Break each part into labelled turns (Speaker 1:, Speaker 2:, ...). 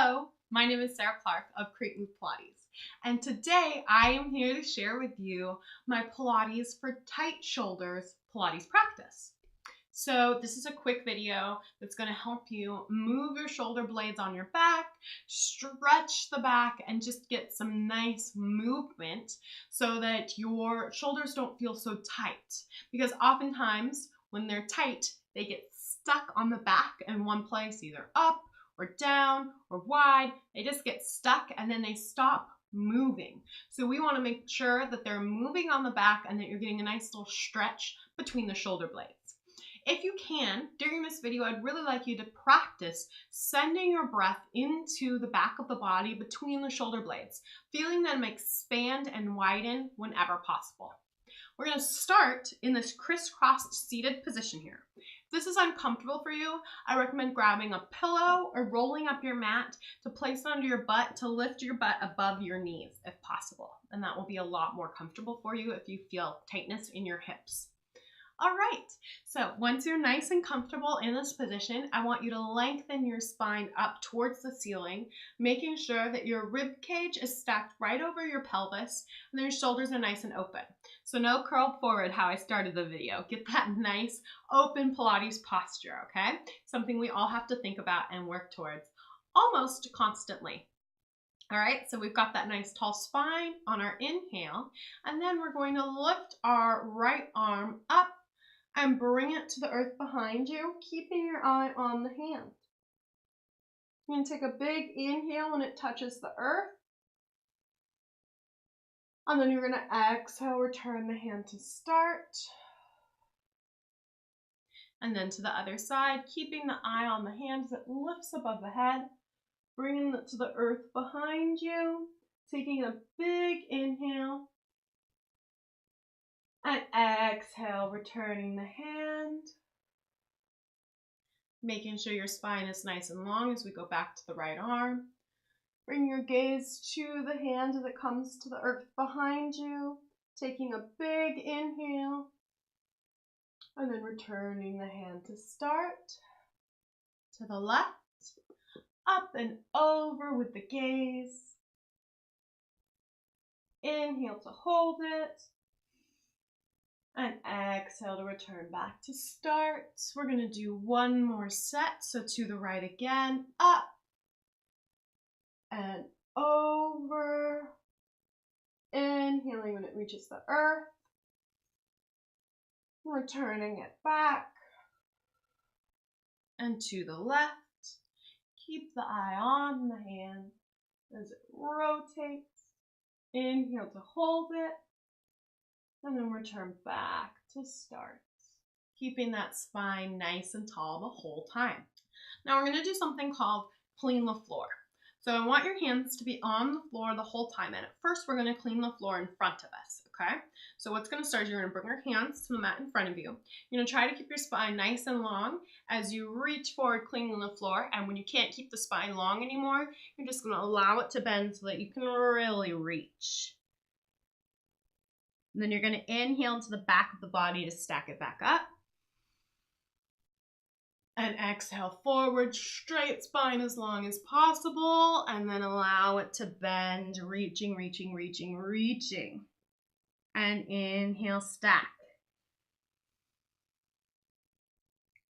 Speaker 1: Hello, my name is Sarah Clark of Create with Pilates, and today I am here to share with you my Pilates for tight shoulders Pilates practice. So this is a quick video that's going to help you move your shoulder blades on your back, stretch the back, and just get some nice movement so that your shoulders don't feel so tight. Because oftentimes when they're tight, they get stuck on the back in one place, either up or down or wide. They just get stuck and then they stop moving. So we want to make sure that they're moving on the back and that you're getting a nice little stretch between the shoulder blades. If you can, during this video, I'd really like you to practice sending your breath into the back of the body between the shoulder blades, feeling them expand and widen whenever possible. We're going to start in this crisscrossed seated position here. If this is uncomfortable for you, I recommend grabbing a pillow or rolling up your mat to place under your butt to lift your butt above your knees if possible. And that will be a lot more comfortable for you if you feel tightness in your hips. All right, so once you're nice and comfortable in this position, I want you to lengthen your spine up towards the ceiling, making sure that your rib cage is stacked right over your pelvis and your shoulders are nice and open. So no curl forward how I started the video. Get that nice open Pilates posture, okay? Something we all have to think about and work towards almost constantly. All right, so we've got that nice tall spine on our inhale, and then we're going to lift our right arm up and bring it to the earth behind you, keeping your eye on the hand. You're going to take a big inhale when it touches the earth. And then you're going to exhale, return the hand to start. And then to the other side, keeping the eye on the hand as it lifts above the head, bringing it to the earth behind you, taking a big inhale. And exhale, returning the hand. Making sure your spine is nice and long as we go back to the right arm. Bring your gaze to the hand as it comes to the earth behind you. Taking a big inhale. And then returning the hand to start. To the left. Up and over with the gaze. Inhale to hold it. And exhale to return back to start. We're going to do one more set. So to the right again, up and over. Inhaling when it reaches the earth. Returning it back. And to the left. Keep the eye on the hand as it rotates. Inhale to hold it. And then return back to start. Keeping that spine nice and tall the whole time. Now we're going to do something called clean the floor. So I want your hands to be on the floor the whole time. And at first we're going to clean the floor in front of us, okay? So what's going to start is you're going to bring your hands to the mat in front of you. You're going to try to keep your spine nice and long as you reach forward cleaning the floor. And when you can't keep the spine long anymore, you're just going to allow it to bend so that you can really reach. And then you're going to inhale into the back of the body to stack it back up. And exhale forward, straight spine as long as possible. And then allow it to bend, reaching, reaching, reaching, reaching. And inhale, stack.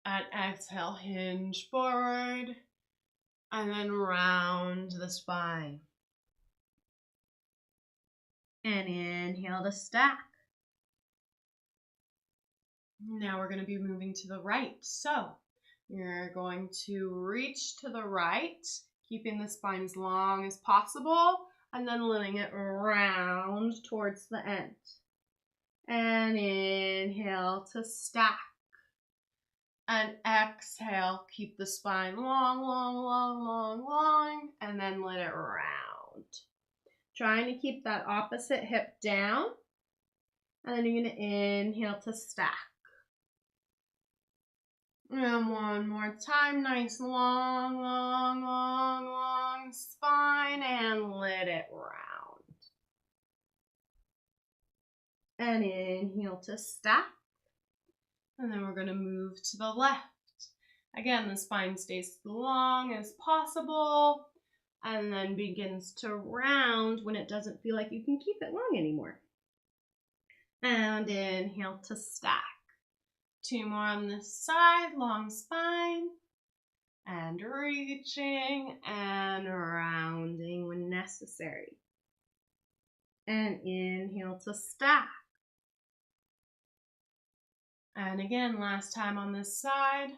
Speaker 1: And exhale, hinge forward. And then round the spine. And inhale to stack. Now we're going to be moving to the right. So you're going to reach to the right, keeping the spine as long as possible, and then letting it round towards the end. And inhale to stack. And exhale, keep the spine long, long, long, long, long, and then let it round. Trying to keep that opposite hip down. And then you're going to inhale to stack. And one more time. Nice long, long, long, long spine. And let it round. And inhale to stack. And then we're going to move to the left. Again, the spine stays as long as possible. and then begins to round when it doesn't feel like you can keep it long anymore. And inhale to stack. 2 more on this side, long spine, and reaching and rounding when necessary. And inhale to stack. And again, last time on this side,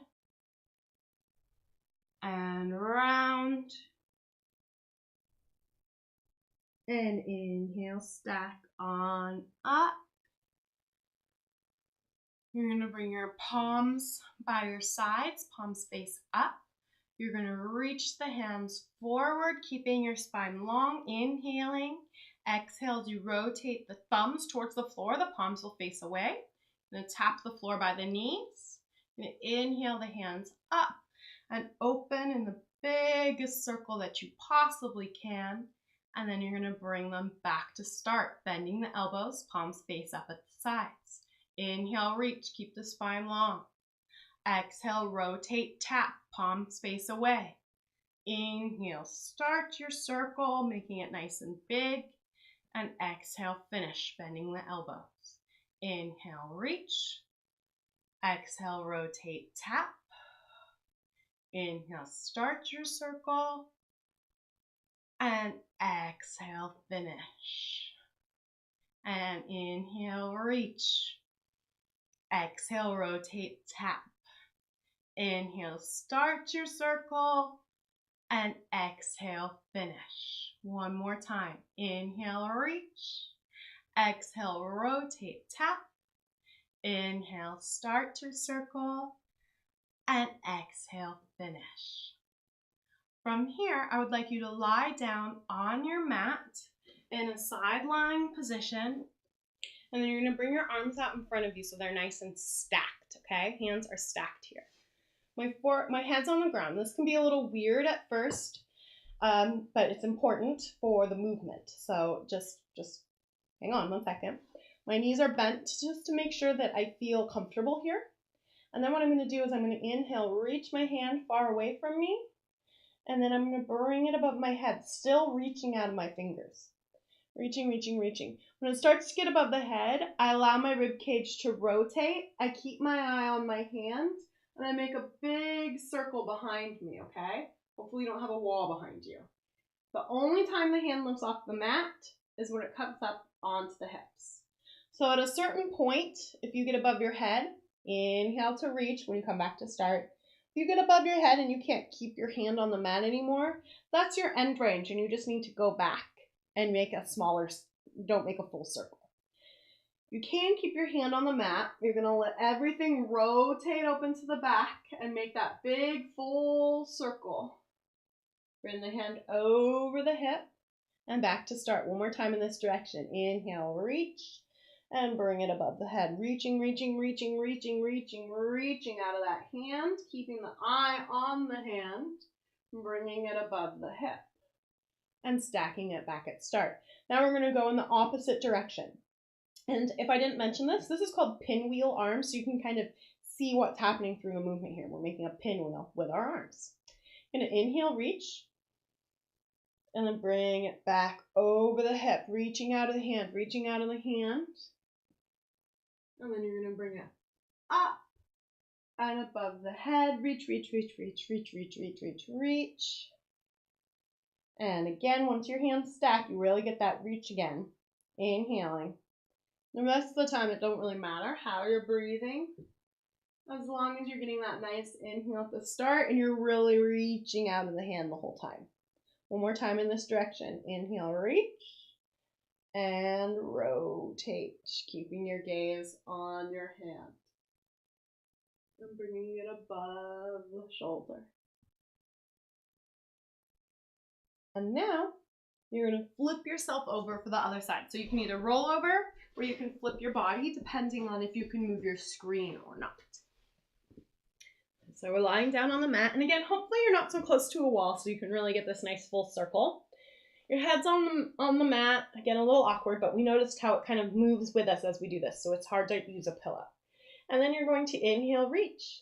Speaker 1: and round, and inhale, stack on up. You're going to bring your palms by your sides, palms face up. You're going to reach the hands forward, keeping your spine long, inhaling. Exhale as you rotate the thumbs towards the floor, the palms will face away. You're going to tap the floor by the knees. You're going to inhale the hands up and open in the biggest circle that you possibly can. And then you're going to bring them back to start, bending the elbows, palms face up at the sides. Inhale, reach, keep the spine long. Exhale, rotate, tap, palms face away. Inhale, start your circle, making it nice and big. And exhale, finish, bending the elbows. Inhale, reach. Exhale, rotate, tap. Inhale, start your circle. And exhale, finish. And inhale, reach. Exhale, rotate, tap. Inhale, start your circle. And exhale, finish. One more time. Inhale, reach. Exhale, rotate, tap. Inhale, start your circle. And exhale, finish. From here, I would like you to lie down on your mat in a side lying position. And then you're going to bring your arms out in front of you so they're nice and stacked, okay? Hands are stacked here. My head's on the ground. This can be a little weird at first, but it's important for the movement. So just hang on one second. My knees are bent just to make sure that I feel comfortable here. And then what I'm going to do is I'm going to inhale, reach my hand far away from me. And then I'm going to bring it above my head, still reaching out of my fingers. Reaching, reaching, reaching. When it starts to get above the head, I allow my rib cage to rotate. I keep my eye on my hand, and I make a big circle behind me, okay? Hopefully you don't have a wall behind you. The only time the hand lifts off the mat is when it comes up onto the hips. So at a certain point, if you get above your head, inhale to reach when you come back to start. If you get above your head and you can't keep your hand on the mat anymore, that's your end range, and you just need to go back and make a smaller, don't make a full circle. You can keep your hand on the mat. You're going to let everything rotate open to the back and make that big full circle. Bring the hand over the hip and back to start. One more time in this direction. Inhale, reach, and bring it above the head. Reaching, reaching, reaching, reaching, reaching, reaching out of that hand, keeping the eye on the hand, bringing it above the hip, and stacking it back at start. Now we're going to go in the opposite direction. And if I didn't mention this, this is called pinwheel arms, so you can kind of see what's happening through the movement here. We're making a pinwheel with our arms. Going to inhale, reach, and then bring it back over the hip, reaching out of the hand, reaching out of the hand. And then you're going to bring it up and above the head. Reach, reach, reach, reach, reach, reach, reach, reach, reach. And again, once your hands stack, you really get that reach again. Inhaling. The rest of the time, it don't really matter how you're breathing, as long as you're getting that nice inhale at the start and you're really reaching out of the hand the whole time. One more time in this direction. Inhale, reach, and rotate, keeping your gaze on your hand. And bringing it above the shoulder. And now, you're going to flip yourself over for the other side. So you can either roll over or you can flip your body, depending on if you can move your screen or not. So we're lying down on the mat. And again, hopefully you're not so close to a wall so you can really get this nice full circle. Your head's on the mat. Again, a little awkward, but we noticed how it kind of moves with us as we do this. So it's hard to use a pillow. And then you're going to inhale, reach.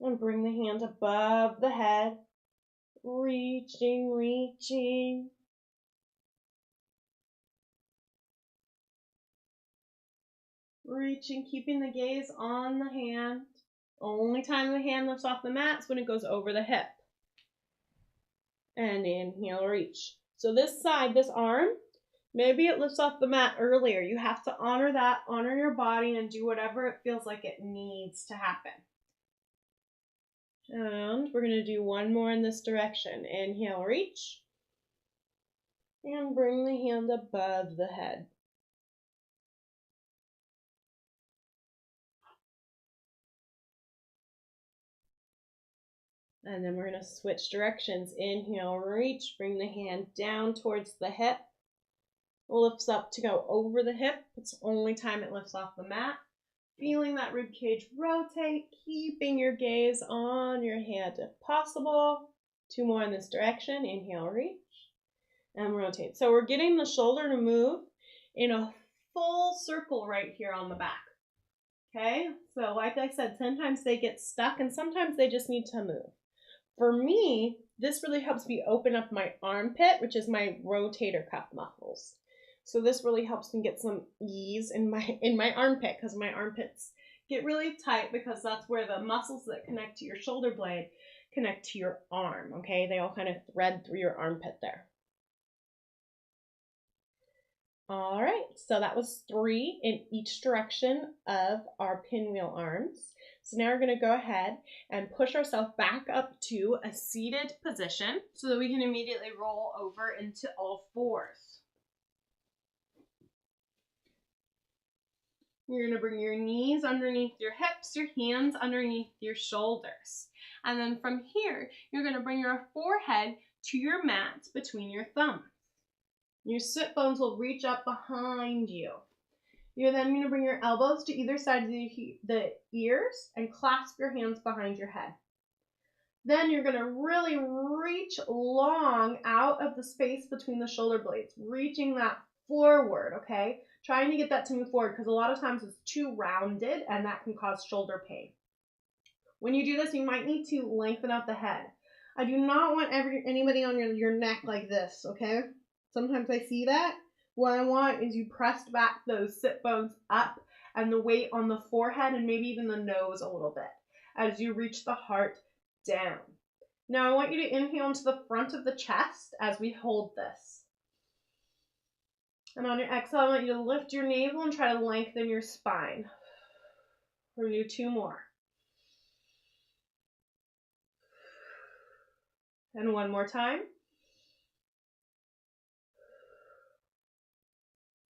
Speaker 1: And bring the hand above the head. Reaching, reaching. Reaching, keeping the gaze on the hand. Only time the hand lifts off the mat is when it goes over the hip. And inhale, reach. So this side, this arm, maybe it lifts off the mat earlier. You have to honor that, honor your body, and do whatever it feels like it needs to happen. And we're going to do one more in this direction. Inhale, reach. And bring the hand above the head. And then we're going to switch directions. Inhale, reach, bring the hand down towards the hip. Lifts up to go over the hip. It's the only time it lifts off the mat. Feeling that rib cage rotate, keeping your gaze on your hand if possible. Two more in this direction. Inhale, reach, and rotate. So we're getting the shoulder to move in a full circle right here on the back. Okay, so like I said, sometimes they get stuck and sometimes they just need to move. For me, this really helps me open up my armpit, which is my rotator cuff muscles. So this really helps me get some ease in my armpit, because my armpits get really tight because that's where the muscles that connect to your shoulder blade connect to your arm, okay? They all kind of thread through your armpit there. All right, so that was 3 in each direction of our pinwheel arms. So now we're going to go ahead and push ourselves back up to a seated position so that we can immediately roll over into all fours. You're going to bring your knees underneath your hips, your hands underneath your shoulders. And then from here, you're going to bring your forehead to your mat between your thumbs. Your sit bones will reach up behind you. You're then going to bring your elbows to either side of the ears and clasp your hands behind your head. Then you're going to really reach long out of the space between the shoulder blades, reaching that forward, okay? Trying to get that to move forward because a lot of times it's too rounded and that can cause shoulder pain. When you do this, you might need to lengthen out the head. I do not want anybody on your neck like this, okay? Sometimes I see that. What I want is you pressed back those sit bones up and the weight on the forehead and maybe even the nose a little bit as you reach the heart down. Now I want you to inhale into the front of the chest as we hold this. And on your exhale, I want you to lift your navel and try to lengthen your spine. We're going to do 2 more. And one more time.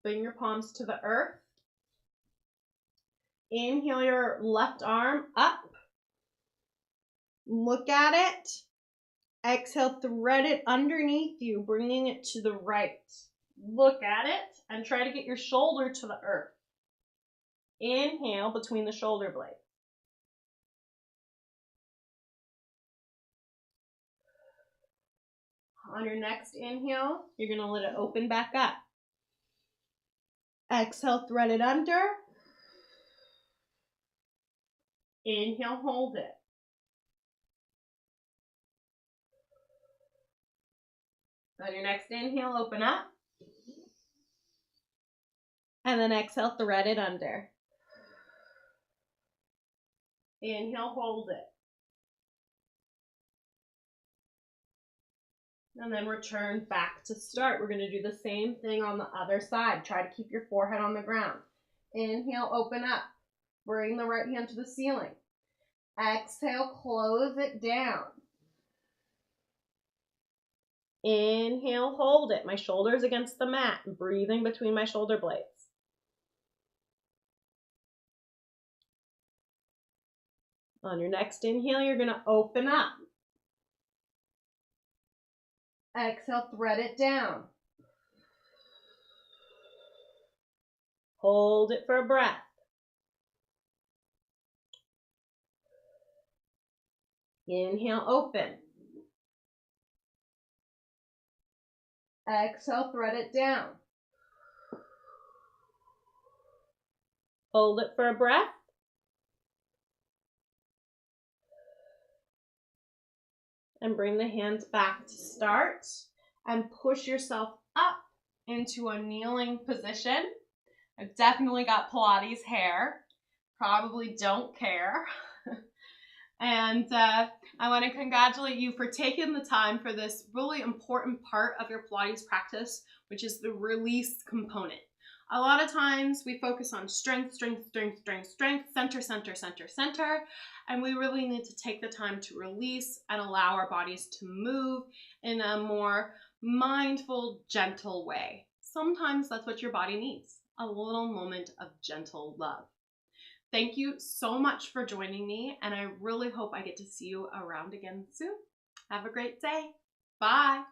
Speaker 1: Bring your palms to the earth. Inhale your left arm up. Look at it. Exhale, thread it underneath you, bringing it to the right. Look at it and try to get your shoulder to the earth. Inhale between the shoulder blades. On your next inhale, you're going to let it open back up. Exhale, thread it under. Inhale, hold it. On your next inhale, open up. And then exhale, thread it under. Inhale, hold it. And then return back to start. We're going to do the same thing on the other side. Try to keep your forehead on the ground. Inhale, open up. Bring the right hand to the ceiling. Exhale, close it down. Inhale, hold it. My shoulders against the mat. Breathing between my shoulder blades. On your next inhale, you're going to open up. Exhale, thread it down. Hold it for a breath. Inhale, open. Exhale, thread it down. Hold it for a breath. and bring the hands back to start, and push yourself up into a kneeling position. I've definitely got Pilates hair, probably don't care. And I want to congratulate you for taking the time for this really important part of your Pilates practice, which is the release component. A lot of times we focus on strength, strength, strength, strength, strength, center, center, center, center, and we really need to take the time to release and allow our bodies to move in a more mindful, gentle way. Sometimes that's what your body needs, a little moment of gentle love. Thank you so much for joining me, and I really hope I get to see you around again soon. Have a great day. Bye.